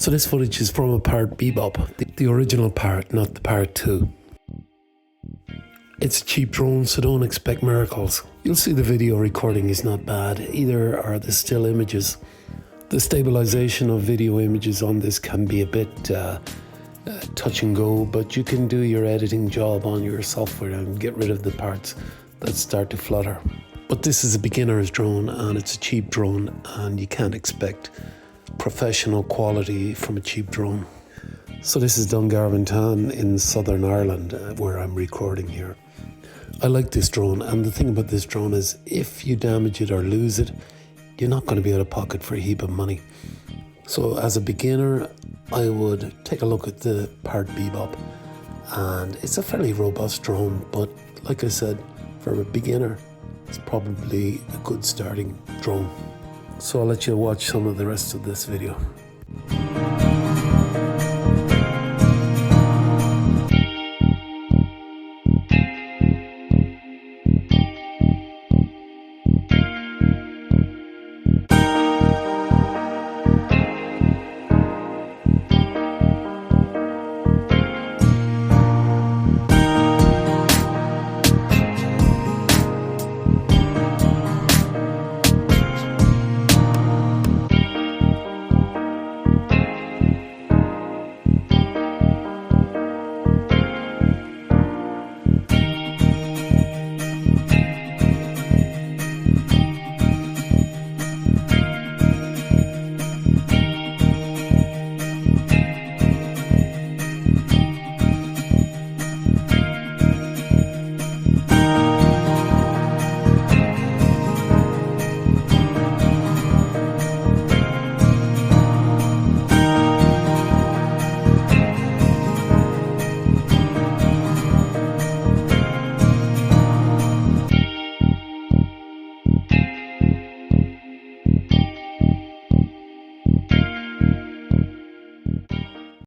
So this footage is from a Parrot Bebop, the original Parrot, not the Parrot 2. It's a cheap drone, so don't expect miracles. You'll see the video recording is not bad, either are the still images. The stabilization of video images on this can be a bit touch and go, but you can do your editing job on your software and get rid of the parts that start to flutter. But this is a beginner's drone and it's a cheap drone, and you can't expect professional quality from a cheap drone. So this is Dungarvan Town in Southern Ireland, where I'm recording here. I like this drone, and the thing about this drone is if you damage it or lose it, you're not going to be out of pocket for a heap of money. So as a beginner, I would take a look at the Parrot Bebop, and it's a fairly robust drone, but like I said, for a beginner, it's probably a good starting drone. So I'll let you watch some of the rest of this video.